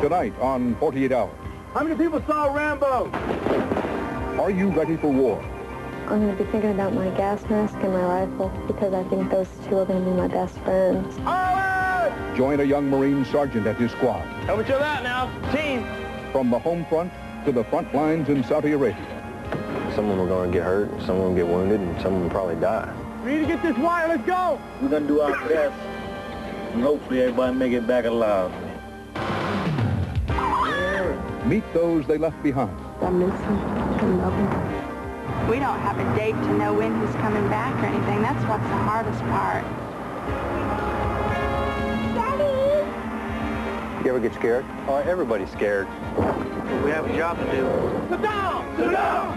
Tonight on 48 Hours. How many people saw Rambo? Are you ready for war? I'm going to be thinking about my gas mask and my rifle because I think those two are going to be my best friends. All right! Join a young Marine sergeant at his squad. Help each other out now. Team. From the home front to the front lines in Saudi Arabia. Some of them are going to get hurt, some of them get wounded, and some of them probably die. We need to get this wire. Let's go. We're going to do our best, and hopefully everybody make it back alive. Meet those they left behind. I miss him. I love him. We don't have a date to know when he's coming back or anything. That's what's the hardest part. You ever get scared? Oh, everybody's scared. We have a job to do. Sit down! Sit down!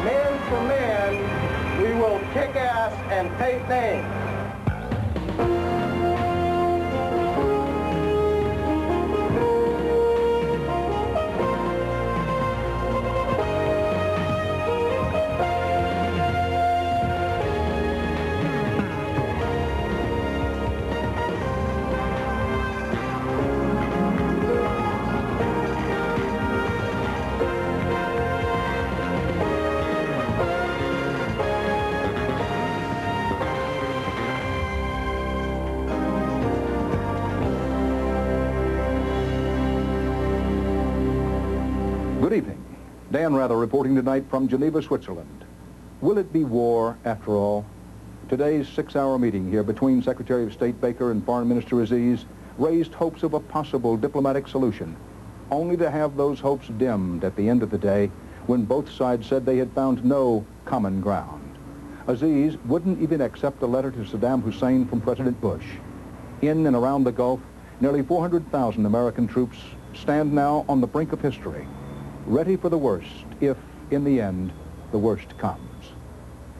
Man for man, we will kick ass and take names. Good evening. Dan Rather reporting tonight from Geneva, Switzerland. Will it be war after all? Today's 6-hour meeting here between Secretary of State Baker and Foreign Minister Aziz raised hopes of a possible diplomatic solution, only to have those hopes dimmed at the end of the day when both sides said they had found no common ground. Aziz wouldn't even accept a letter to Saddam Hussein from President Bush. In and around the Gulf, nearly 400,000 American troops stand now on the brink of history, ready for the worst if, in the end, the worst comes.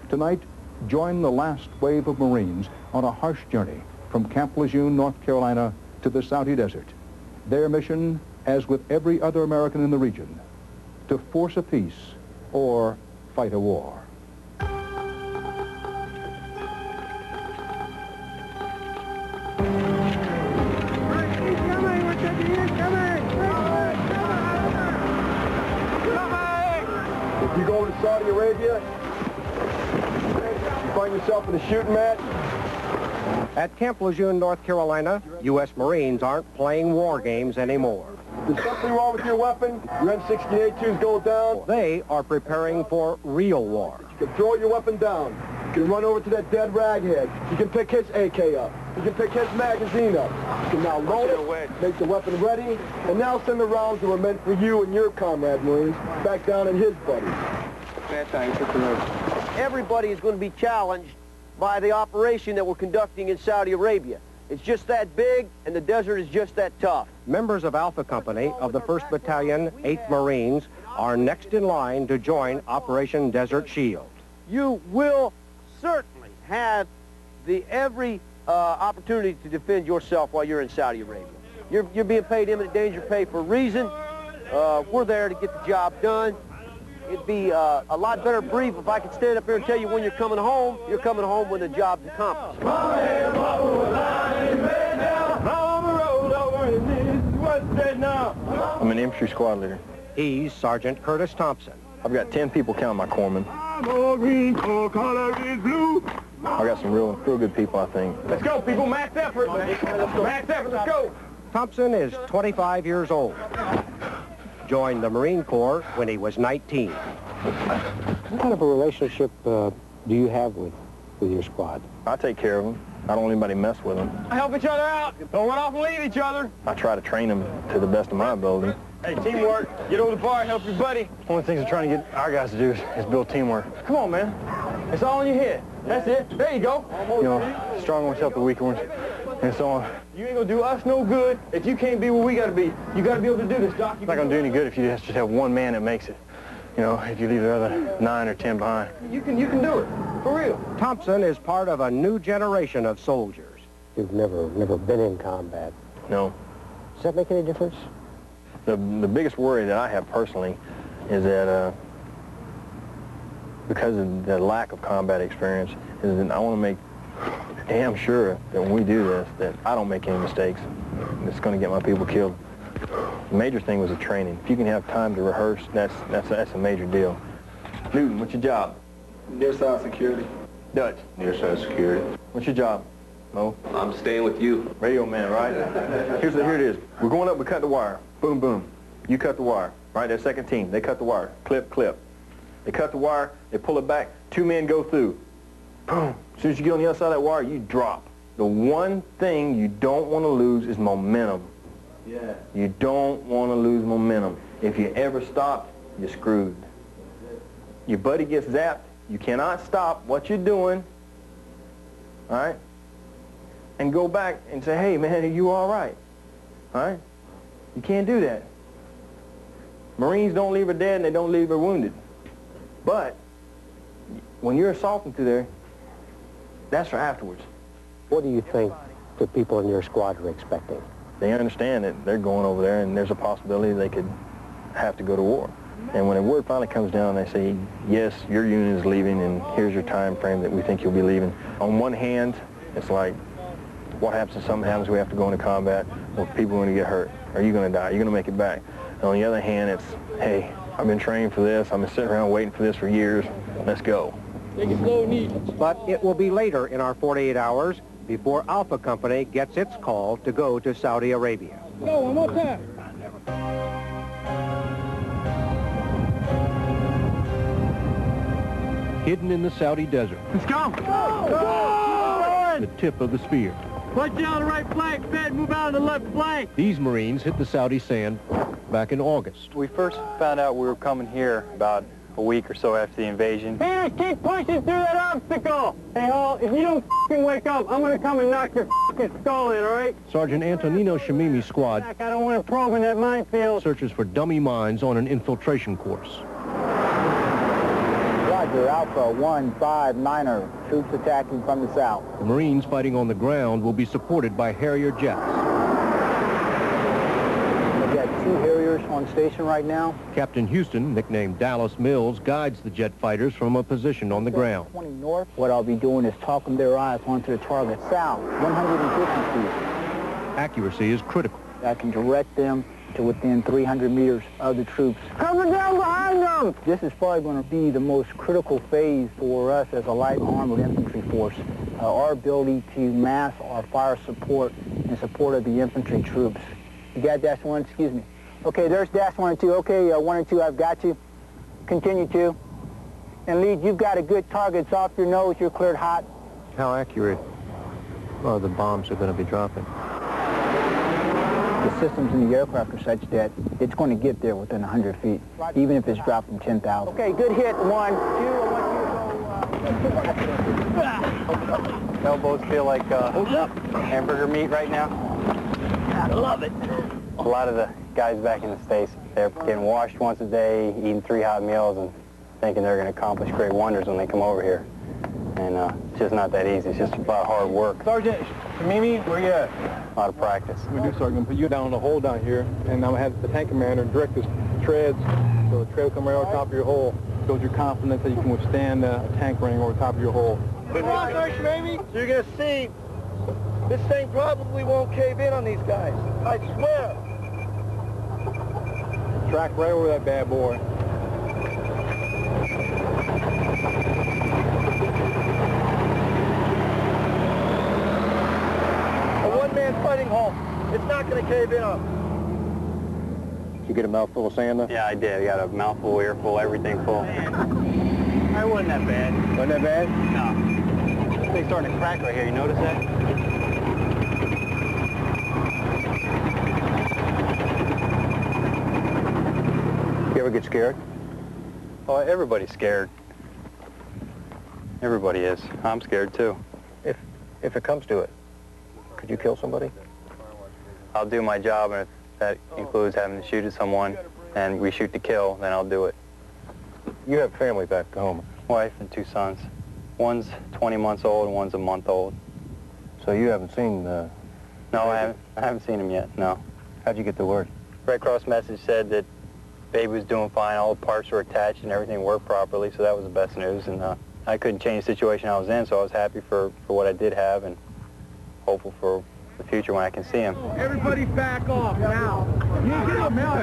Tonight, join the last wave of Marines on a harsh journey from Camp Lejeune, North Carolina, to the Saudi desert. Their mission, as with every other American in the region, to force a peace or fight a war. If you go to Saudi Arabia, you find yourself in a shooting match. At Camp Lejeune, North Carolina, U.S. Marines aren't playing war games anymore. There's something wrong with your weapon. Your M16A2s go down. They are preparing for real war. You can throw your weapon down. You can run over to that dead raghead. You can pick his AK up. You can pick his magazine up. You can now load it, make the weapon ready, and now send the rounds that were meant for you and your comrade Marines back down in his buddies. Everybody is going to be challenged by the operation that we're conducting in Saudi Arabia. It's just that big, and the desert is just that tough. Members of Alpha Company of the 1st Battalion, 8th Marines, are next in line to join Operation Desert Shield. You will certainly have every opportunity to defend yourself while you're in Saudi Arabia. You're being paid imminent danger pay for a reason. We're there to get the job done. It'd be a lot better brief if I could stand up here and tell you when you're coming home. You're coming home when the job's accomplished. I'm an infantry squad leader. He's Sergeant Curtis Thompson. I've got 10 people counting my corpsman. I got some real good people, I think. Let's go, people. Max effort. Max effort. Let's go. Thompson is 25 years old. Joined the Marine Corps when he was 19. What kind of a relationship do you have with your squad? I take care of them. I don't let anybody mess with them. Help each other out. Don't run off and leave each other. I try to train them to the best of my ability. Hey, teamwork. Get over the bar, help your buddy. One of the things we're trying to get our guys to do is build teamwork. Come on, man. It's all in your head. That's it. There you go. You know, strong ones help the weaker ones, and so on. You ain't gonna do us no good if you can't be where we gotta be. You gotta be able to do this, Doc. It's not gonna do any good if you just have one man that makes it. You know, if you leave the other 9 or 10 behind. You can do it. For real. Thompson is part of a new generation of soldiers. You've never been in combat. No. Does that make any difference? The biggest worry that I have personally is that because of the lack of combat experience, is that I want to make damn sure that when we do this, that I don't make any mistakes. It's going to get my people killed. The major thing was the training. If you can have time to rehearse, that's a major deal. Newton, what's your job? Near side security. Dutch. Near side security. What's your job? Mo? I'm staying with you. Radio man, right? Here it is. We're going up, we cut the wire. Boom, boom. You cut the wire. Right, that second team, they cut the wire. Clip, clip. They cut the wire, they pull it back, 2 men go through. Boom. As soon as you get on the other side of that wire, you drop. The one thing you don't want to lose is momentum. Yeah. You don't want to lose momentum. If you ever stop, you're screwed. Your buddy gets zapped, you cannot stop what you're doing, all right? And go back and say, hey, man, are you all right? All right? You can't do that. Marines don't leave her dead and they don't leave her wounded. But when you're assaulting through there, that's for afterwards. What do you think the people in your squad are expecting? They understand that they're going over there and there's a possibility they could have to go to war. And when the word finally comes down, they say, yes, your unit is leaving and here's your time frame that we think you'll be leaving. On one hand, it's like, what happens if something happens, we have to go into combat, or people are going to get hurt? Are you going to die? Are you going to make it back? And on the other hand, it's, hey, I've been training for this, I've been sitting around waiting for this for years, let's go. Take it slow and easy. But it will be later in our 48 hours before Alpha Company gets its call to go to Saudi Arabia. Go, one more time. Hidden in the Saudi desert, Let's go. Go. the tip of the spear. Watch you on the right flank, Fed. Move out on the left flank. These Marines hit the Saudi sand back in August. We first found out we were coming here about a week or so after the invasion. Hey, keep pushing through that obstacle. Hey, Hall, if you don't f***ing wake up, I'm going to come and knock your f***ing skull in, all right? Sergeant Antonino Shamimi's squad I don't want to probe in that minefield. searches for dummy mines on an infiltration course. Roger, Alpha 159er. Troops attacking from the south. The Marines fighting on the ground will be supported by Harrier jets. We've got 2 Harriers on station right now. Captain Houston, nicknamed Dallas Mills, guides the jet fighters from a position on the ground. 20 north. What I'll be doing is talking their eyes onto the target south, 150 feet. Accuracy is critical. I can direct them to within 300 meters of the troops. Coming down behind them! This is probably going to be the most critical phase for us as a light armored infantry force. Our ability to mass our fire support in support of the infantry troops. You got dash 1, excuse me. Okay, there's dash 1 and 2. Okay, 1 and 2, I've got you. Continue 2. And lead, you've got a good target. It's off your nose, you're cleared hot. How accurate are the bombs are going to be dropping? The systems in the aircraft are such that it's going to get there within 100 feet, even if it's dropped from 10,000. Okay, good hit. 1, 2, I want you to go... Elbows feel like hamburger meat right now. I love it. A lot of the guys back in the States, they're getting washed once a day, eating 3 hot meals, and thinking they're going to accomplish great wonders when they come over here. And it's just not that easy. It's just a lot of hard work. Sergeant, Mimi, where you at? A lot of practice. We do, Sergeant. Put you down on the hole down here, and I'm going to have the tank commander direct the treads, so the tread will come right over top of your hole. Shows your confidence that you can withstand a tank running over top of your hole. Come on, Sergeant Mamie. So you're going to see this thing probably won't cave in on these guys. I swear. Track right over that bad boy. Fighting hole. It's not going to cave in on. Did you get a mouthful of sand though? Yeah, I did. I got a mouthful, earful, everything full. I wasn't that bad. Wasn't that bad? No. This thing's starting to crack right here. You notice that? You ever get scared? Oh, everybody's scared. Everybody is. I'm scared too. If it comes to it, could you kill somebody? I'll do my job, and if that includes having to shoot at someone and we shoot to kill, then I'll do it. You have family back home. Wife and 2 sons. One's 20 months old and one's a month old. So you haven't seen No, I haven't seen him yet, no. How'd you get the word? Red Cross message said that baby was doing fine, all the parts were attached and everything worked properly, so that was the best news. And I couldn't change the situation I was in, so I was happy for what I did have and hopeful for the future when I can see them. Everybody back off now. You get up now.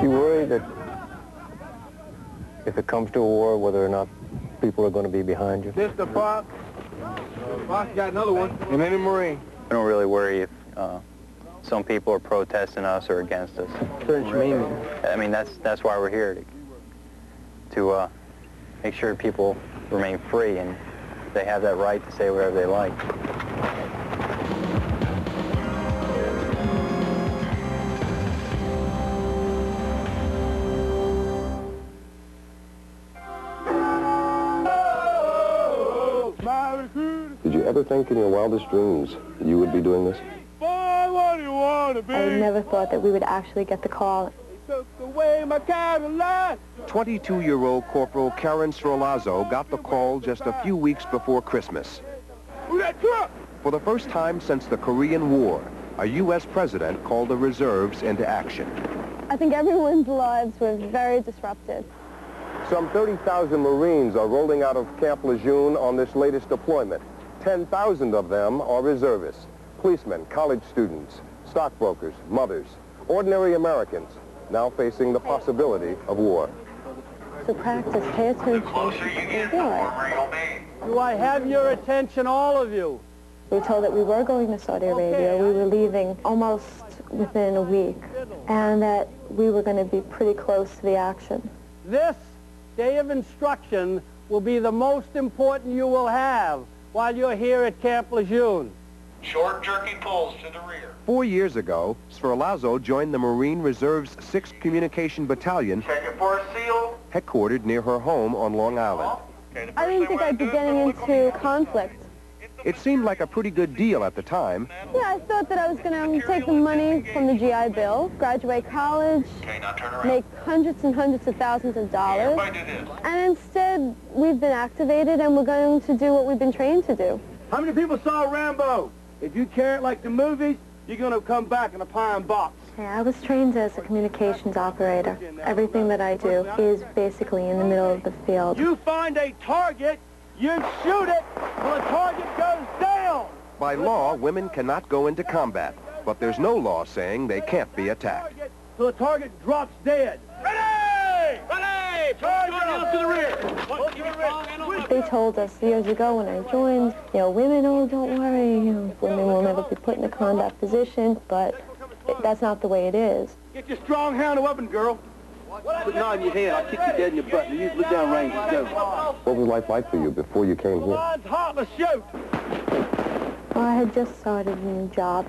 You worry that if it comes to a war, whether or not people are going to be behind you? Mr. Fox. Fox got another one. And any Marine. I don't really worry if some people are protesting us or against us. I mean, that's why we're here, to make sure people remain free and they have that right to say whatever they like. Did you ever think in your wildest dreams you would be doing this? I never thought that we would actually get the call. 22-year-old Corporal Karen Srolazzo got the call just a few weeks before Christmas. For the first time since the Korean War, a U.S. president called the reserves into action. I think everyone's lives were very disrupted. Some 30,000 Marines are rolling out of Camp Lejeune on this latest deployment. 10,000 of them are reservists, policemen, college students, stockbrokers, mothers, ordinary Americans, now facing the possibility of war. So practice, pay attention. Do I have your attention, all of you? We were told that we were going to Saudi Arabia. We were leaving almost within a week, and that we were going to be pretty close to the action. This day of instruction will be the most important you will have while you're here at Camp Lejeune. Short, jerky pulls to the rear. 4 years ago, Srolazzo joined the Marine Reserve's 6th Communication Battalion, Checking for a seal. headquartered near her home on Long Island. I didn't think I'd be getting into conflict. It seemed like a pretty good deal at the time. Yeah, I thought that I was going to take the money from the GI Bill, graduate college, make hundreds and hundreds of thousands of dollars, and instead we've been activated and we're going to do what we've been trained to do. How many people saw Rambo? If you carry it like the movies, you're going to come back in a pine box. Yeah, I was trained as a communications operator. Everything that I do is basically in the middle of the field. You find a target, you shoot it till the target goes down. By law, women cannot go into combat, but there's no law saying they can't be attacked. Till the target drops dead. Ready! Ready! Target to the rear. They told us years ago when I joined, women, oh, don't worry, women will never be put in a combat position, but that's not the way it is. Get your strong hand a weapon, girl. Put it on your hand, I'll kick you dead in your butt, and you look down range and go. What was life like for you before you came here? It's hot, let's shoot. Well, I had just started a new job,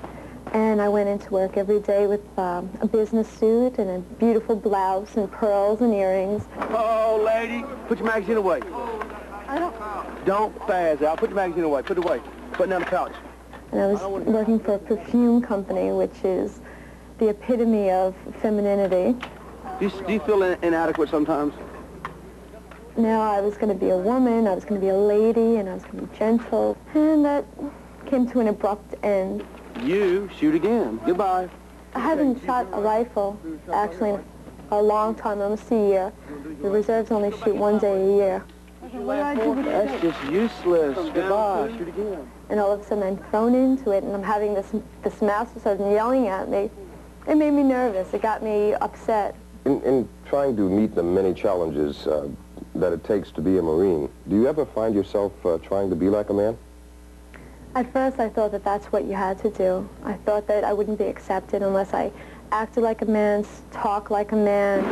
and I went into work every day with a business suit and a beautiful blouse and pearls and earrings. Oh, lady, put your magazine away. I don't... Don't spaz out. Put your magazine away. Put it away. Put it down the couch. And I was working for a perfume company, which is the epitome of femininity. Do you feel inadequate sometimes? No, I was going to be a woman, I was going to be a lady, and I was going to be gentle. And that came to an abrupt end. You shoot again. Goodbye. I haven't shot a rifle, actually, in a long time, almost a year. The reserves only shoot one day a year. That's just useless. Goodbye. Shoot again. And all of a sudden I'm thrown into it, and I'm having this master sergeant yelling at me. It made me nervous. It got me upset. In trying to meet the many challenges that it takes to be a Marine, do you ever find yourself trying to be like a man? At first I thought that that's what you had to do. I thought that I wouldn't be accepted unless I acted like a man, talked like a man.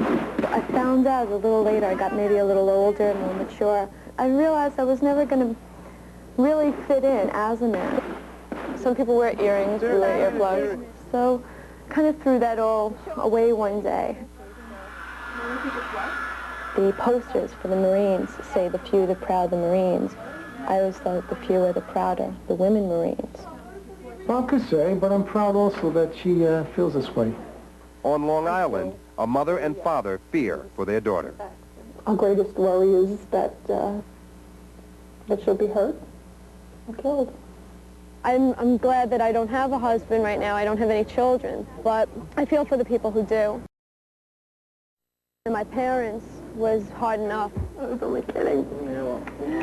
I found out a little later, I got maybe a little older, more mature. I realized I was never going to really fit in as a man. Some people wear earrings, we wear earplugs. So kind of threw that all away one day. The posters for the Marines say the few, the proud, the Marines. I always thought the few are the prouder, the women Marines. Well, I could say, but I'm proud also that she feels this way. On Long Island, a mother and father fear for their daughter. Our greatest worry is that she'll be hurt or killed. I'm glad that I don't have a husband right now. I don't have any children, but I feel for the people who do. And my parents was hard enough. I was only kidding.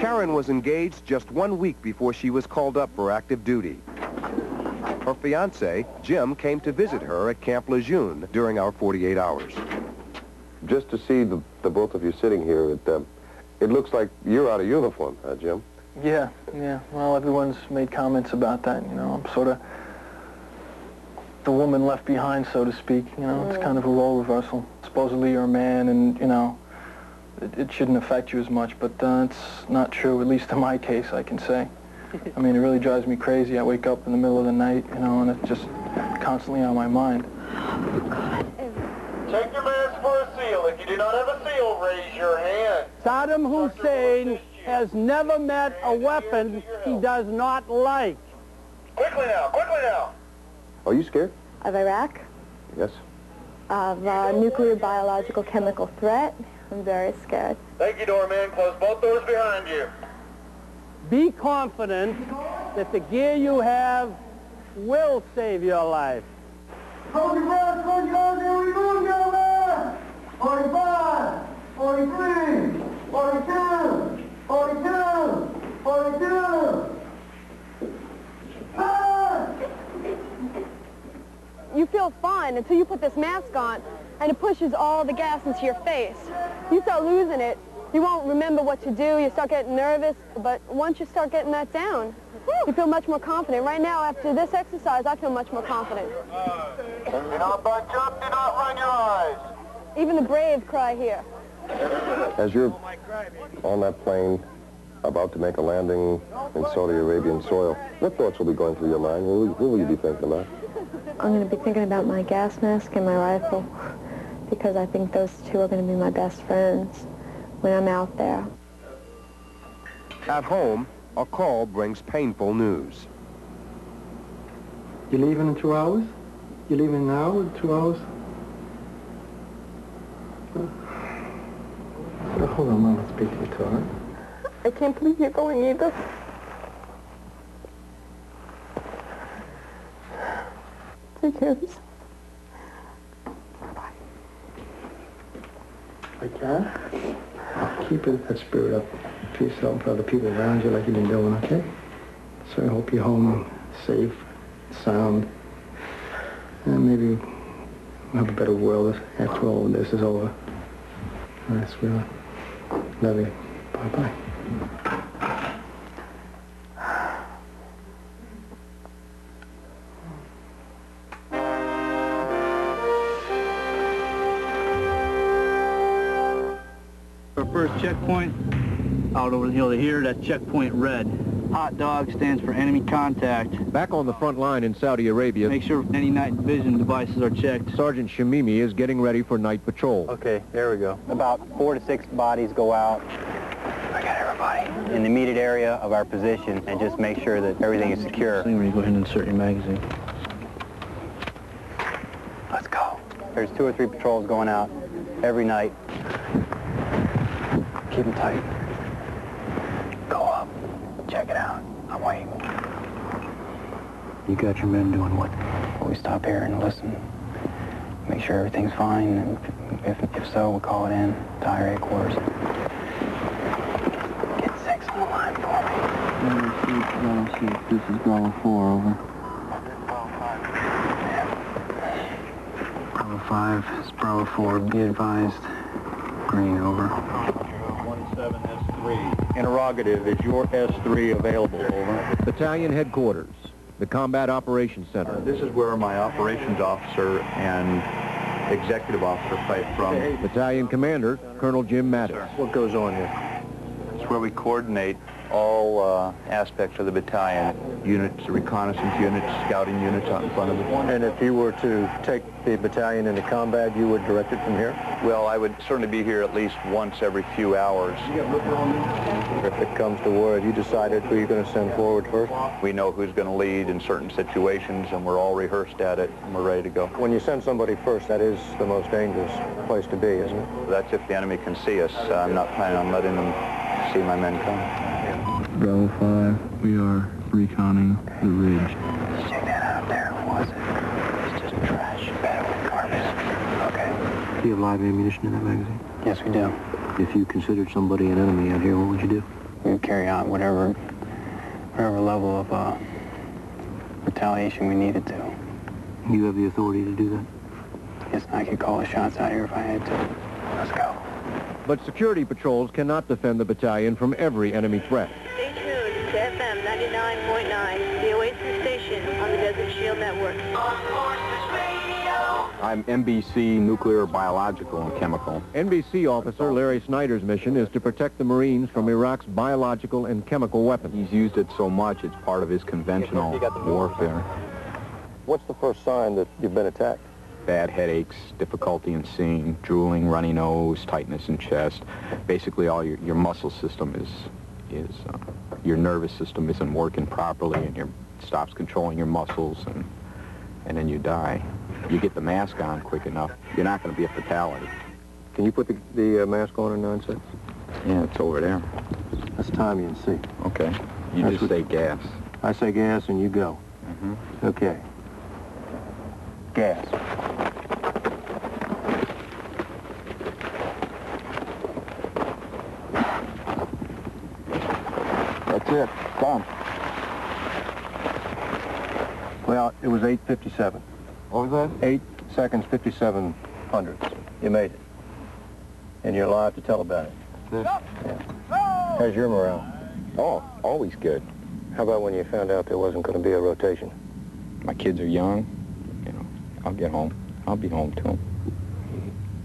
Karen was engaged just 1 week before she was called up for active duty. Her fiancé, Jim, came to visit her at Camp Lejeune during our 48 hours. Just to see the both of you sitting here, it looks like you're out of uniform, Jim. Yeah. Well, everyone's made comments about that, you know. I'm sort of the woman left behind, so to speak, you know. It's kind of a role reversal. Supposedly you're a man and, you know, it shouldn't affect you as much, but it's not true, at least in my case, I can say. I mean, it really drives me crazy. I wake up in the middle of the night, you know, and it's just constantly on my mind. Check your mask for a seal. If you do not have a seal, raise your hand. Saddam Hussein has never met a weapon he does not like. Quickly now, quickly now. Are you scared? Of Iraq, Yes. of nuclear, biological, chemical threat. I'm very scared. Thank you, doorman. Close both doors behind you. Be confident that the gear you have will save your life. 45, 43, 42, 42, 42. You feel fine until you put this mask on and it pushes all the gas into your face. You start losing it. You won't remember what to do. You start getting nervous, but once you start getting that down, you feel much more confident. Right now, after this exercise, I feel much more confident. Do not bunch up, do not run your eyes. Even the brave cry here. As you're on that plane, about to make a landing in Saudi Arabian soil, what thoughts will be going through your mind? What will you be thinking about? I'm going to be thinking about my gas mask and my rifle, because I think those two are going to be my best friends when I'm out there. At home, a call brings painful news. You leaving in 2 hours? You leaving now in 2 hours? Hold on, Mom, I'll speak to you too, all right? I can't believe you're going either. Take care of yourself. I can. Keep that spirit up for yourself and for other people around you like you've been doing, okay? So I hope you're home safe, sound, and maybe we'll have a better world after all this is over. All right, sweetheart. Love you. Bye-bye. Our first checkpoint, out over the hill to here, that's checkpoint red. Hot dog stands for enemy contact. Back on the front line in Saudi Arabia, Make sure any night vision devices are checked. Sergeant Shamimi is getting ready for night patrol. Okay, there we go. About 4 to 6 bodies go out. I got everybody in the immediate area of our position and just make sure that everything is secure. Where you go ahead and insert your magazine. Let's go. There's 2 or 3 patrols going out every night. Keep them tight. Go up. Check it out. I'm waiting. You got your men doing what? We stop here and listen. Make sure everything's fine. And if so, we'll call it in to higher headquarters. Get 6 on the line for me. This is Bravo 4, over. Bravo 5, it's Bravo 4. Be advised. Green, over. 17 S3. Interrogative, is your S3 available, over? Battalion headquarters, the Combat Operations Center. This is where my operations officer and executive officer fight from. Battalion Commander, Colonel Jim Mattis. What goes on here? It's where we coordinate all aspects of the battalion. Units, reconnaissance units, scouting units out in front of it. And if you were to take the battalion into combat, you would direct it from here? Well, I would certainly be here at least once every few hours. If it comes to war, have you decided who you're going to send forward first? We know who's going to lead in certain situations, and we're all rehearsed at it, and we're ready to go. When you send somebody first, that is the most dangerous place to be, isn't it? That's if the enemy can see us. I'm not planning on letting them see my men come. Bravo 5, we are reconning the ridge. Check that out there. What was it? It's just trash. Bad with garbage. Okay. Do you have live ammunition in that magazine? Yes, we do. If you considered somebody an enemy out here, what would you do? We would carry out whatever level of retaliation we needed to. You have the authority to do that? Yes, I could call the shots out here if I had to. Let's go. But security patrols cannot defend the battalion from every enemy threat. Stay tuned to FM 99.9, the Oasis station on the Desert Shield Network. I'm NBC Nuclear, Biological, and Chemical. NBC officer Larry Snyder's mission is to protect the Marines from Iraq's biological and chemical weapons. He's used it so much, it's part of his conventional warfare. What's the first sign that you've been attacked? Bad headaches, difficulty in seeing, drooling, runny nose, tightness in chest. Basically, all your muscle system your nervous system isn't working properly, and stops controlling your muscles, and then you die. You get the mask on quick enough, you're not going to be a fatality. Can you put the mask on in 9 seconds? Yeah, it's over there. That's time you can see. Okay. You just say gas. I say gas and you go. Mm-hmm. Okay. Gas. That's it. Done. Well, it was 8:57. What was that? 8 seconds, 57 hundredths. You made it. And you're alive to tell about it. Yeah. How's your morale? Oh, always good. How about when you found out there wasn't going to be a rotation? My kids are young. I'll get home. I'll be home to them.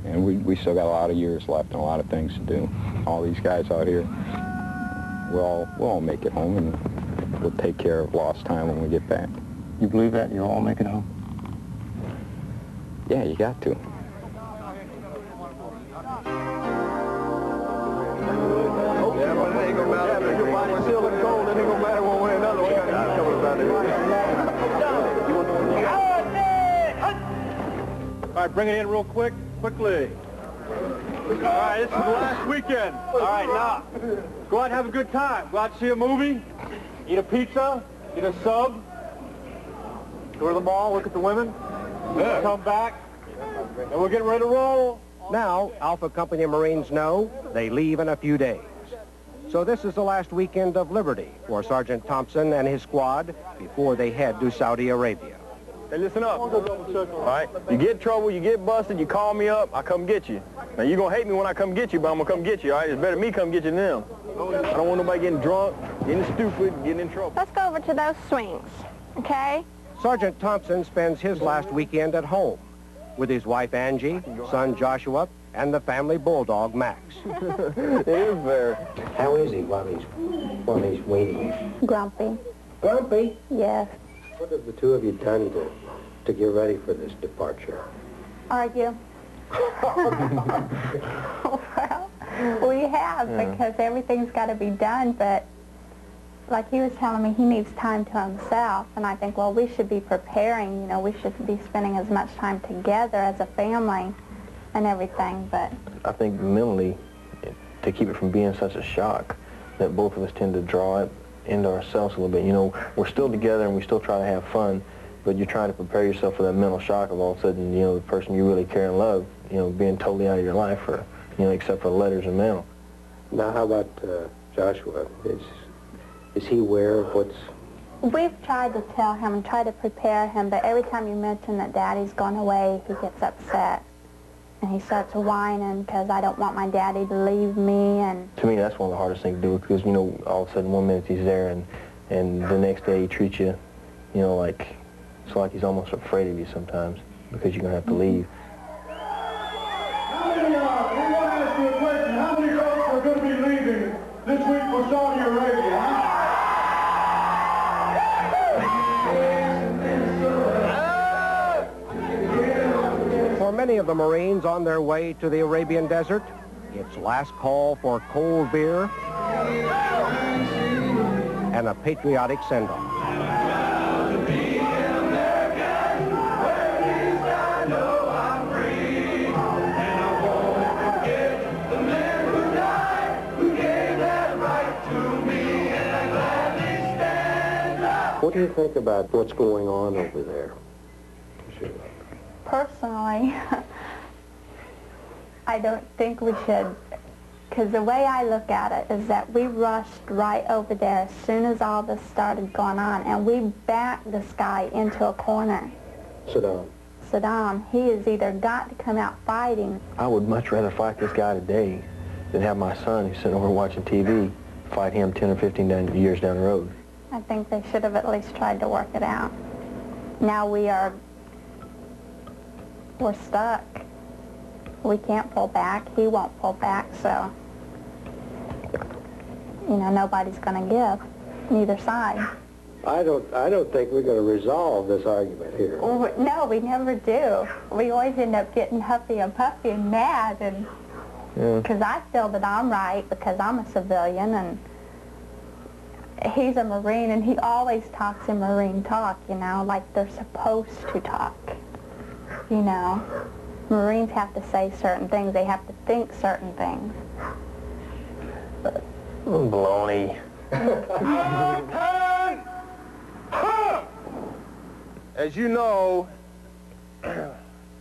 And we still got a lot of years left and a lot of things to do. All these guys out here, we'll all make it home, and we'll take care of lost time when we get back. You believe that? You'll all make it home? Yeah, you got to. All right, bring it in real quickly. All right, this is the last weekend. All right, now, go out and have a good time. Go out and see a movie, eat a pizza, eat a sub, go to the mall, look at the women, come back, and we're getting ready to roll. Now, Alpha Company Marines know they leave in a few days. So this is the last weekend of liberty for Sergeant Thompson and his squad before they head to Saudi Arabia. Hey, listen up. All right? You get in trouble, you get busted, you call me up, I come get you. Now, you're going to hate me when I come get you, but I'm going to come get you, all right? It's better me come get you than them. I don't want nobody getting drunk, getting stupid, getting in trouble. Let's go over to those swings, okay? Sergeant Thompson spends his last weekend at home with his wife Angie, son Joshua, and the family bulldog Max. It is fair. How is he while he's waiting? Grumpy. Grumpy? Yes. What have the two of you done to get ready for this departure? Argue. Well, we have, because everything's got to be done, but like he was telling me, he needs time to himself, and I think, well, we should be preparing, we should be spending as much time together as a family and everything, but... I think mentally, to keep it from being such a shock, that both of us tend to draw it into ourselves a little bit. We're still together and we still try to have fun, but you're trying to prepare yourself for that mental shock of all of a sudden, the person you really care and love, being totally out of your life for, except for letters and mail. Now, how about Joshua? Is he aware of what's... We've tried to tell him and try to prepare him, but every time you mention that Daddy's gone away, he gets upset. And he starts whining because I don't want my daddy to leave me. And to me, that's one of the hardest things to do because, all of a sudden 1 minute he's there and the next day he treats you, like, it's like he's almost afraid of you sometimes because you're going to have to leave. Now, we want to ask you a question. How many folks are going to be leaving this week for Saudi Arabia, huh? For many of the Marines on their way to the Arabian desert, it's last call for cold beer and a patriotic send-off. What do you think about what's going on over there? personally, I don't think we should Because the way I look at it is that we rushed right over there as soon as all this started going on, and we backed this guy into a corner. Saddam, he has either got to come out fighting. I would much rather fight this guy today than have my son, who's sitting over watching TV, fight him 10 or 15 years down the road. I think they should have at least tried to work it out. Now we're stuck. We can't pull back. He won't pull back, so, you know, nobody's going to give, neither side. I don't think we're going to resolve this argument here. Well, no, we never do. We always end up getting huffy and puffy and mad, and because I feel that I'm right because I'm a civilian and he's a Marine, and he always talks in Marine talk, you know, like they're supposed to talk, you know. Marines have to say certain things. They have to think certain things. Baloney. As you know,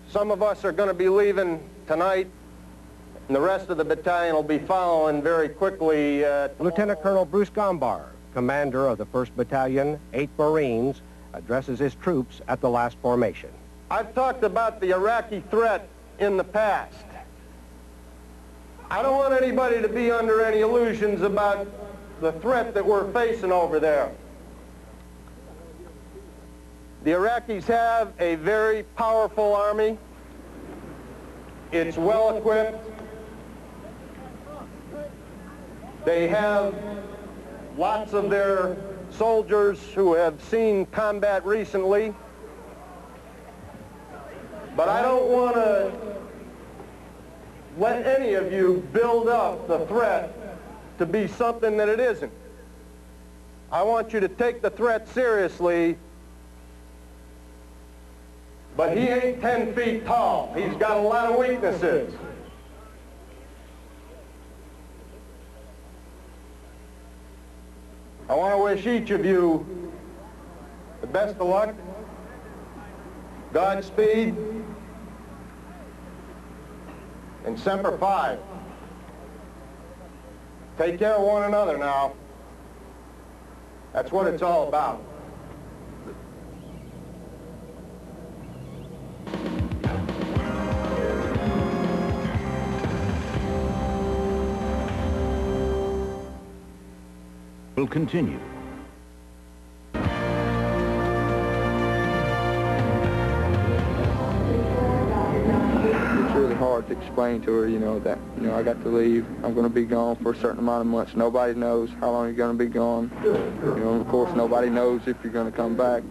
some of us are going to be leaving tonight, and the rest of the battalion will be following very quickly. Lieutenant Colonel Bruce Gombar, commander of the 1st Battalion, 8 Marines, addresses his troops at the last formation. I've talked about the Iraqi threat in the past. I don't want anybody to be under any illusions about the threat that we're facing over there. The Iraqis have a very powerful army. It's well equipped. They have lots of their soldiers who have seen combat recently. But I don't want to let any of you build up the threat to be something that it isn't. I want you to take the threat seriously, but he ain't 10 feet tall. He's got a lot of weaknesses. I want to wish each of you the best of luck, Godspeed, and Semper Fi. Take care of one another now. That's what it's all about. Will continue. It's really hard to explain to her, you know, that, you know, I got to leave. I'm going to be gone for a certain amount of months. Nobody knows how long you're going to be gone. You know, of course, nobody knows if you're going to come back.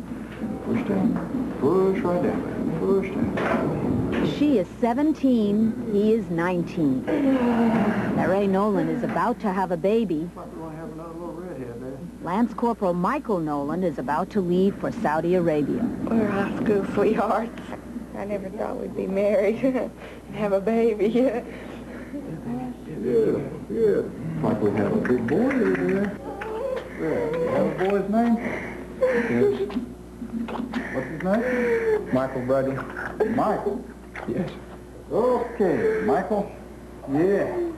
Push down. Push right down, man. Push down. She is 17, he is 19. Ray Nolan is about to have a baby. Lance Corporal Michael Nolan is about to leave for Saudi Arabia. We're high school sweethearts. I never thought we'd be married and have a baby. Yeah. Like we have a big boy over there. Yeah. You have a boy's name? Yes. What's his name? Michael, Brady. Michael? Yes. Okay, Michael. Yeah.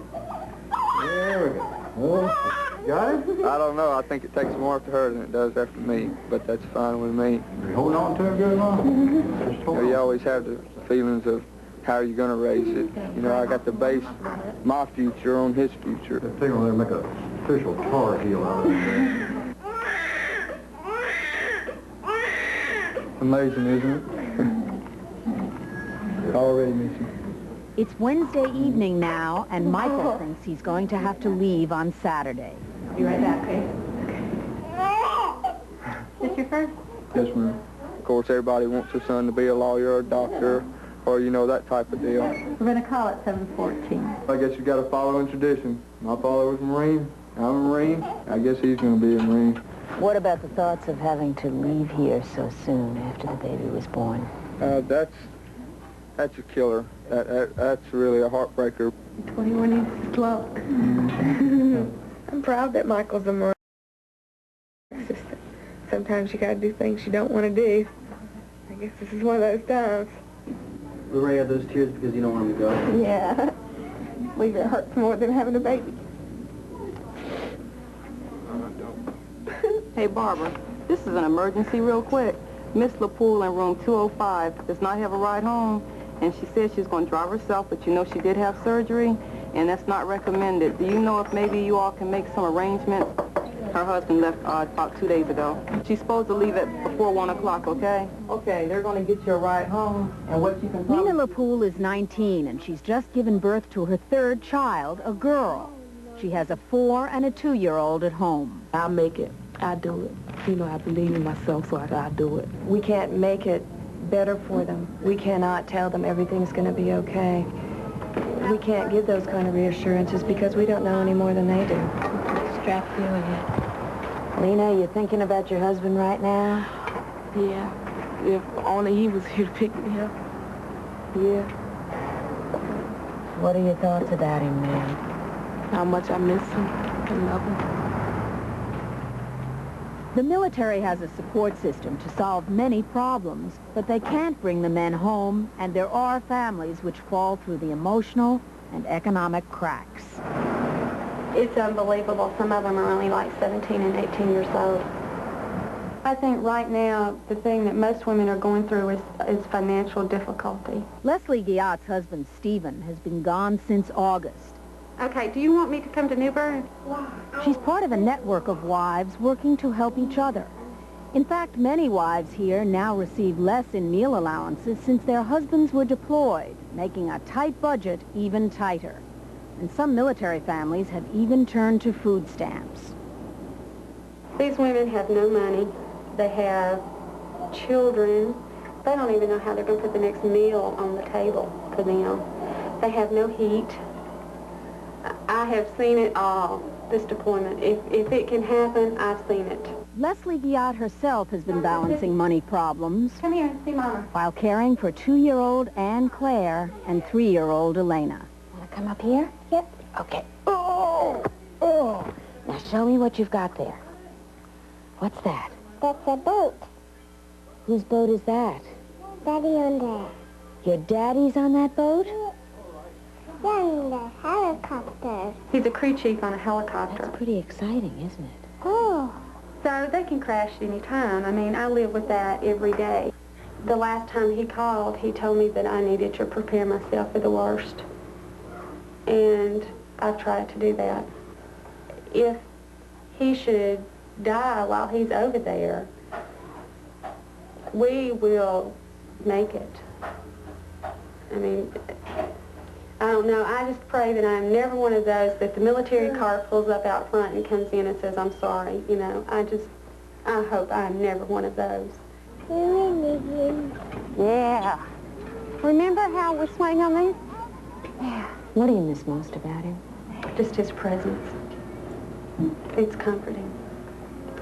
There we go. Okay. Got it? I don't know. I think it takes more after her than it does after me, but that's fine with me. You holding on to her good long? You know, you always have the feelings of how you're going to raise it. You know, I got to base my future on his future. I think we'll make an official tar heel out of it. Amazing, isn't it? Already missing. It's Wednesday evening now, and Michael thinks he's going to have to leave on Saturday. Be right back, okay? Is this your first? Yes, ma'am. Of course, everybody wants their son to be a lawyer or a doctor, or, you know, that type of deal. We're going to call it 714. I guess you got to follow in tradition. My father was a Marine. I'm a Marine. I guess he's going to be a Marine. What about the thoughts of having to leave here so soon after the baby was born? That's a killer. That's really a heartbreaker. 21 inches clock. I'm proud that Michael's a Marine. Sometimes you got to do things you don't want to do. I guess this is one of those times. Ray, are those tears because you don't want him to go? Yeah. believe it hurts more than having a baby. Hey, Barbara, this is an emergency real quick. Miss LaPoole in room 205 does not have a ride home, and she said she's going to drive herself, but you know she did have surgery, and that's not recommended. Do you know if maybe you all can make some arrangement? Her husband left about 2 days ago. She's supposed to leave at before 1 o'clock, okay? Okay, they're going to get you a ride home, and what you can Nina LaPoole is 19, and she's just given birth to her third child, a girl. She has a 4- and a 2-year-old at home. I'll make it. I'll do it. You know, I believe in myself, so I'll do it. We can't make it better for them. We cannot tell them everything's going to be okay. We can't give those kind of reassurances because we don't know any more than they do. Strap feeling it. Lena, you thinking about your husband right now? Yeah. If only he was here to pick me up. Yeah. What are your thoughts about him, man? How much I miss him and love him. The military has a support system to solve many problems, but they can't bring the men home, and there are families which fall through the emotional and economic cracks. It's unbelievable. Some of them are only like 17 and 18 years old. I think right now the thing that most women are going through is financial difficulty. Leslie Guyot's husband, Stephen, has been gone since August. Okay, do you want me to come to New Bern? She's part of a network of wives working to help each other. In fact, many wives here now receive less in meal allowances since their husbands were deployed, making a tight budget even tighter. And some military families have even turned to food stamps. These women have no money. They have children. They don't even know how they're going to put the next meal on the table for them. They have no heat. I have seen it all, this deployment. If it can happen, I've seen it. Leslie Guyot herself has been balancing money problems. Come here, see Mama. While caring for 2-year-old Anne Claire and 3-year-old Elena. Want to come up here? Yep. Okay. Oh! Oh! Now show me what you've got there. What's that? That's a boat. Whose boat is that? Daddy on there. Your daddy's on that boat? On the helicopter. He's a crew chief on a helicopter. That's pretty exciting, isn't it? Oh. So they can crash any time. I mean, I live with that every day. The last time he called, he told me that I needed to prepare myself for the worst. And I've tried to do that. If he should die while he's over there, we will make it. I mean, I don't know. I just pray that I'm never one of those that the military car pulls up out front and comes in and says, I'm sorry. You know, I hope I'm never one of those. Yeah. Remember how we swang on these? Yeah. What do you miss most about him? Just his presence. It's comforting.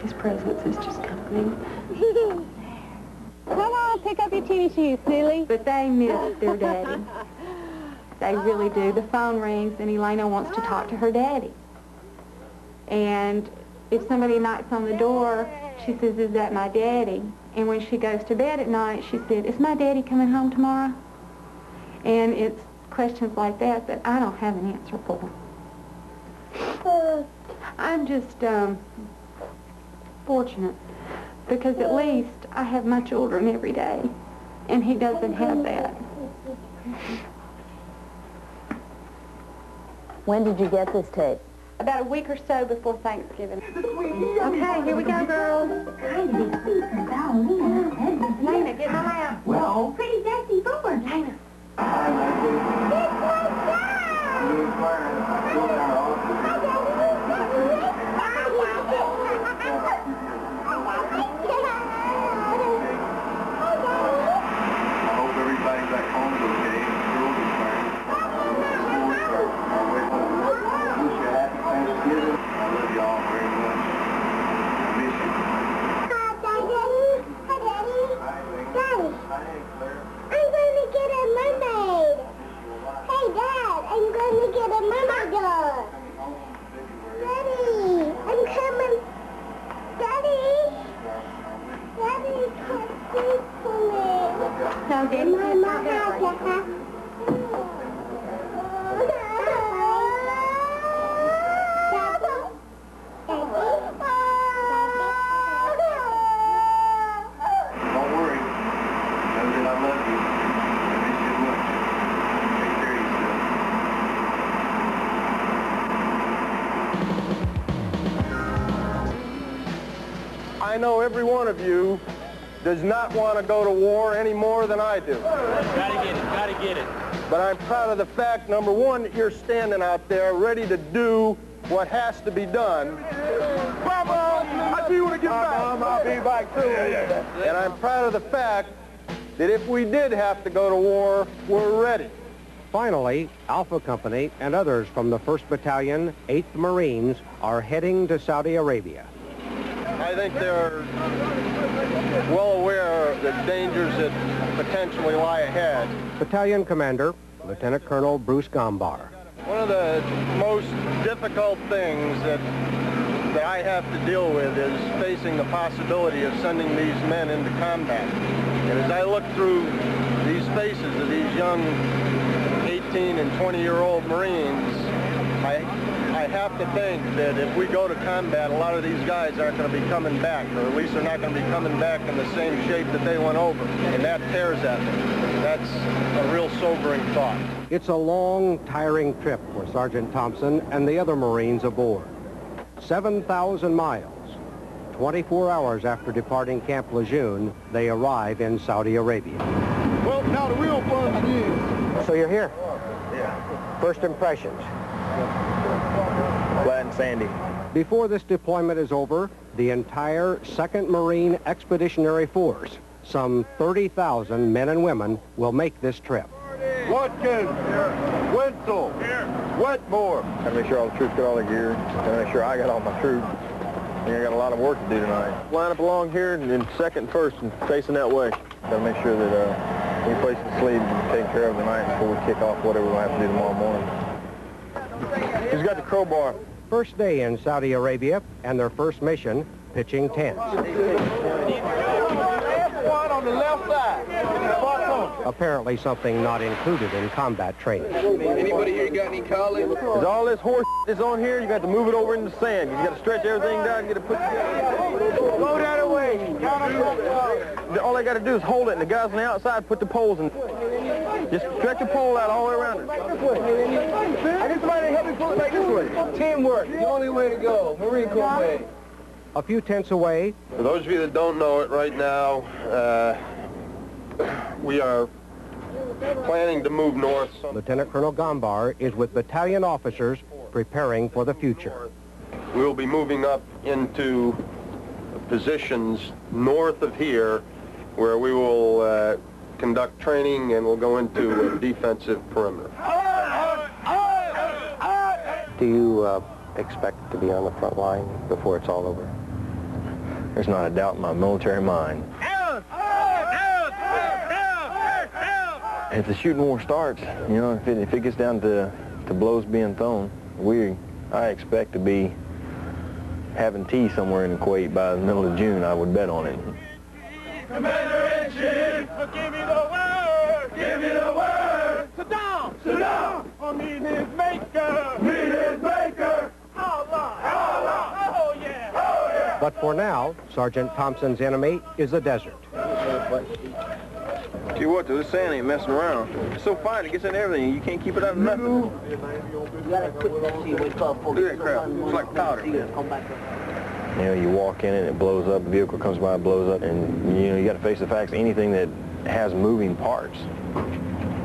His presence is just comforting. Come on, pick up your teeny shoes, silly. But they miss their daddy. They really do. The phone rings and Elena wants to talk to her daddy. And if somebody knocks on the door, she says, is that my daddy? And when she goes to bed at night, she said, is my daddy coming home tomorrow? And it's questions like that that I don't have an answer for. I'm just fortunate because at least I have my children every day, and he doesn't have that. When did you get this tape? About a week or so before Thanksgiving. Okay, here we go, girls. Lena, get my lap. Well. Pretty sexy forward. Lena. I know every one of you does not want to go to war any more than I do. Gotta get it, gotta get it. But I'm proud of the fact, number one, that you're standing out there ready to do what has to be done. Mama, I see you when I get back. I'll be back too. And I'm proud of the fact that if we did have to go to war, we're ready. Finally, Alpha Company and others from the 1st Battalion, 8th Marines, are heading to Saudi Arabia. I think they're well aware of the dangers that potentially lie ahead. Battalion Commander, Lieutenant Colonel Bruce Gombar. One of the most difficult things that I have to deal with is facing the possibility of sending these men into combat. And as I look through these faces of these young 18 and 20-year-old Marines, I have to think that if we go to combat, a lot of these guys aren't going to be coming back, or at least they're not going to be coming back in the same shape that they went over. And that tears at me. That's a real sobering thought. It's a long, tiring trip for Sergeant Thompson and the other Marines aboard. 7,000 miles. 24 hours after departing Camp Lejeune, they arrive in Saudi Arabia. Well, now the real fun begins. So you're here? Yeah. First impressions? Flat and sandy. Before this deployment is over, the entire 2nd Marine Expeditionary Force, some 30,000 men and women, will make this trip. Watkins, Wenzel, Wetmore. Gotta make sure all the troops get all their gear. Gotta make sure I got all my troops. I think I got a lot of work to do tonight. Line up along here and then 2nd and 1st and facing that way. Gotta make sure that any place to sleep is taken care of tonight before we kick off whatever we're gonna have to do tomorrow morning. Who's got the crowbar? First day in Saudi Arabia and their first mission, pitching tents. One on the left side. Apparently something not included in combat training. Anybody here got any college? Is all this horse that's on here, you got to move it over in the sand. You got to stretch everything down and get it put together. Go that way. All they got to do is hold it, and the guys on the outside put the poles in. Just stretch a pole out all the way around it. I need somebody to help me pull it back this way. Teamwork, the only way to go. Marine Corps way. A few tents away. For those of you that don't know it right now, we are planning to move north. Lieutenant Colonel Gombar is with battalion officers preparing for the future. We will be moving up into positions north of here where we will conduct training and we'll go into a defensive perimeter. Do you expect to be on the front line before it's all over? There's not a doubt in my military mind. If the shooting war starts, you know, if it gets down to blows being thrown, I expect to be having tea somewhere in Kuwait by the middle of June. I would bet on it. Commander-in-Chief, give me the word! Give me the word! Sit down! Sit down! I mean his maker! Meet his maker! Allah! Allah! Oh yeah! Oh yeah! But for now, Sergeant Thompson's enemy is the desert. Tell you what, though, this sand ain't messing around. It's so fine, it gets in everything. You can't keep it out of nothing. Look at that crap. It's like powder. You know, you walk in and it blows up, the vehicle comes by, it blows up, and you know, you got to face the facts. Anything that has moving parts,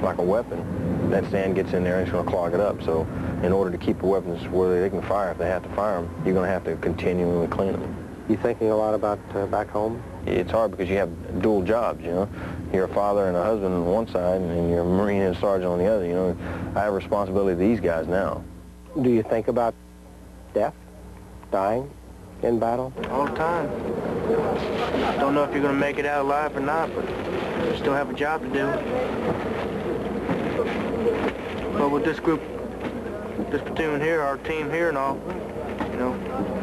like a weapon, that sand gets in there and it's going to clog it up. So in order to keep the weapons where they can fire, if they have to fire them, you're going to have to continually clean them. You thinking a lot about back home? It's hard because you have dual jobs, you know. You're a father and a husband on one side, and you're a Marine and a sergeant on the other, you know. I have responsibility to these guys now. Do you think about death, dying in battle? All the time. Don't know if you're going to make it out alive or not, but you still have a job to do. But with this group, this platoon here, our team here and all, you know,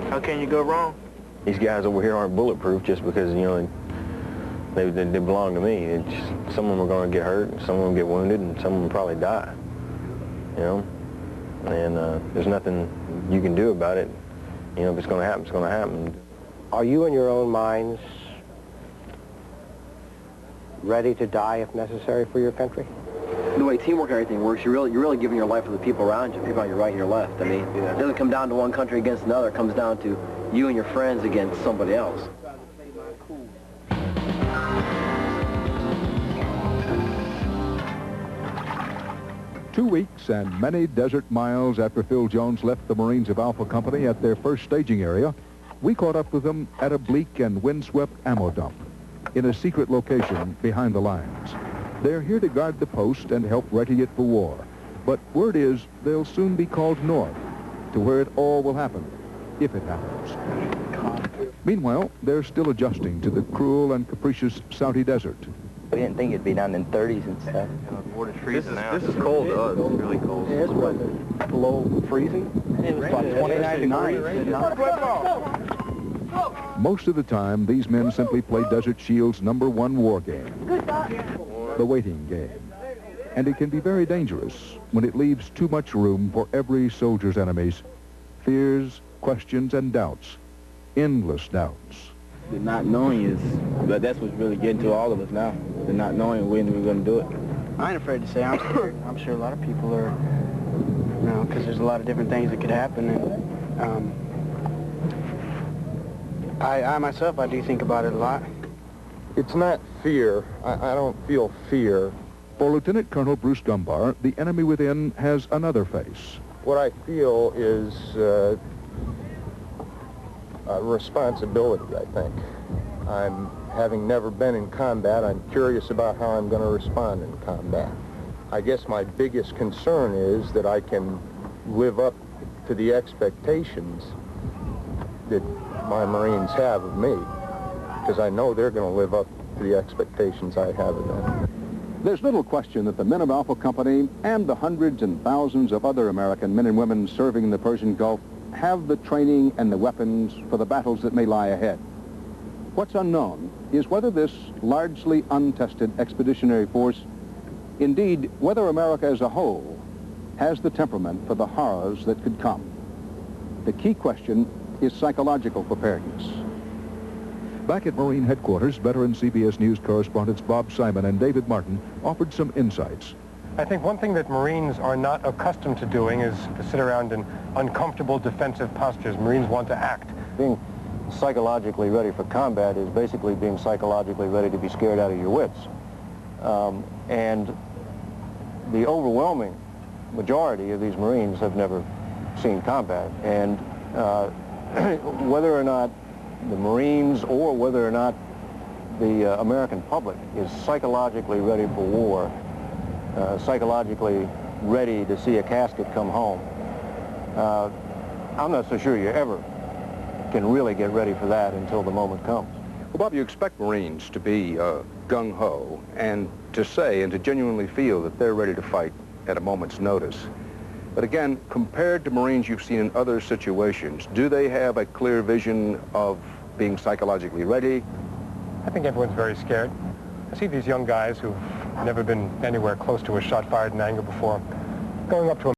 how can you go wrong? These guys over here aren't bulletproof just because, you know, they belong to me. It's just, some of them are going to get hurt, some of them get wounded, and some of them probably die, you know. And there's nothing you can do about it. You know, if it's going to happen, it's going to happen. Are you in your own minds ready to die if necessary for your country? The way teamwork and everything works, you're really giving your life to the people around you, people on your right and your left. I mean, it doesn't come down to one country against another. It comes down to you and your friends against somebody else. 2 weeks and many desert miles after Phil Jones left the Marines of Alpha Company at their first staging area, we caught up with them at a bleak and windswept ammo dump in a secret location behind the lines. They're here to guard the post and help ready it for war. But word is they'll soon be called north, to where it all will happen, if it happens. Meanwhile, they're still adjusting to the cruel and capricious Saudi desert. We didn't think it'd be down in 30s and stuff. You know, the water's freezing now. This is cold to us. It's really cold. Yeah, it's what, below freezing? It was about 29 degrees. Most of the time, these men simply play Desert Shield's #1 war game, the waiting game. And it can be very dangerous when it leaves too much room for every soldier's enemies, fears, questions, and doubts, endless doubts. The not knowing is, but that's what's really getting to all of us now. The not knowing when we're going to do it. I ain't afraid to say I'm scared. I'm sure a lot of people are, you know, because there's a lot of different things that could happen. And I myself, I do think about it a lot. It's not fear. I don't feel fear. For Lieutenant Colonel Bruce Gumbar, the enemy within has another face. What I feel is responsibility, I think. Having never been in combat, I'm curious about how I'm going to respond in combat. I guess my biggest concern is that I can live up to the expectations that my Marines have of me, because I know they're going to live up to the expectations I have of them. There's little question that the men of Alpha Company and the hundreds and thousands of other American men and women serving in the Persian Gulf have the training and the weapons for the battles that may lie ahead. What's unknown is whether this largely untested expeditionary force, indeed, whether America as a whole has the temperament for the horrors that could come. The key question is psychological preparedness. Back at Marine headquarters, veteran CBS News correspondents Bob Simon and David Martin offered some insights. I think one thing that Marines are not accustomed to doing is to sit around in uncomfortable defensive postures. Marines want to act. Being psychologically ready for combat is basically being psychologically ready to be scared out of your wits. And the overwhelming majority of these Marines have never seen combat. And whether or not the Marines or whether or not the American public is psychologically ready for war, psychologically ready to see a casket come home, I'm not so sure you ever can really get ready for that until the moment comes. Well, Bob, you expect Marines to be gung-ho and to say and to genuinely feel that they're ready to fight at a moment's notice. But again, compared to Marines you've seen in other situations, do they have a clear vision of being psychologically ready? I think everyone's very scared. I see these young guys who've never been anywhere close to a shot fired in anger before, going up to them,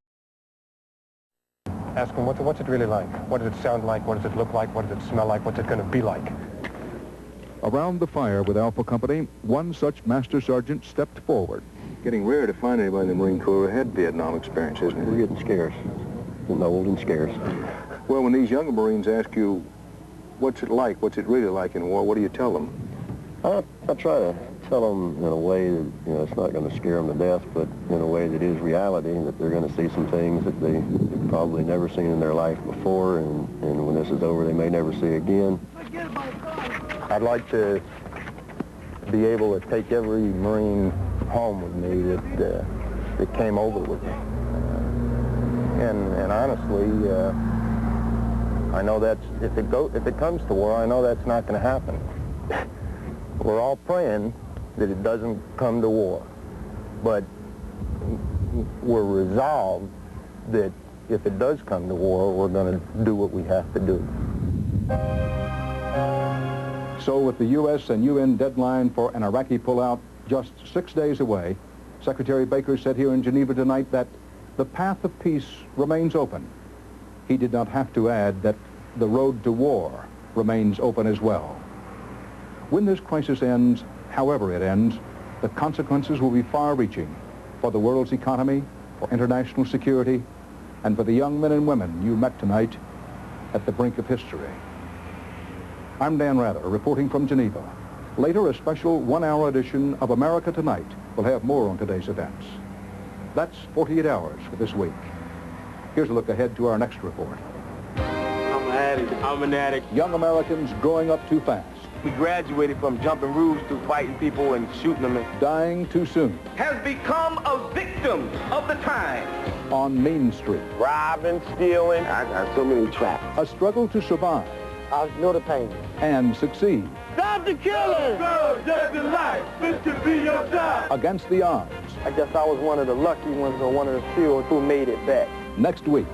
ask them, what's it really like? What does it sound like? What does it look like? What does it smell like? What's it going to be like? Around the fire with Alpha Company, one such master sergeant stepped forward. Getting rare to find anybody in the Marine Corps who had Vietnam experience, isn't it? We're getting scarce. Getting old and scarce. Well, when these younger Marines ask you, what's it like? What's it really like in war? What do you tell them? I try to tell them in a way that, you know, it's not going to scare them to death, but in a way that is reality, that they're going to see some things that they've probably never seen in their life before, and when this is over, they may never see again. I'd like to be able to take every Marine home with me that came over with me. And honestly, I know that's, if it comes to war, I know that's not going to happen. We're all praying that it doesn't come to war, but we're resolved that if it does come to war, we're going to do what we have to do. So with the U.S. and UN deadline for an Iraqi pullout just 6 days away, Secretary Baker said here in Geneva tonight that the path of peace remains open. He did not have to add that the road to war remains open as well. When this crisis ends, however it ends, the consequences will be far-reaching for the world's economy, for international security, and for the young men and women you met tonight at the brink of history. I'm Dan Rather, reporting from Geneva. Later, a special one-hour edition of America Tonight will have more on today's events. That's 48 hours for this week. Here's a look ahead to our next report. I'm an addict. I'm an addict. Young Americans growing up too fast. We graduated from jumping roofs to fighting people and shooting them. Dying too soon. Has become a victim of the times. On Main Street. Robbing, stealing. I got so many traps. A struggle to survive. I know the pain. And succeed. Stop the killing! Go, just in life. This could be your job. Against the odds. I guess I was one of the lucky ones or one of the few who made it back. Next week.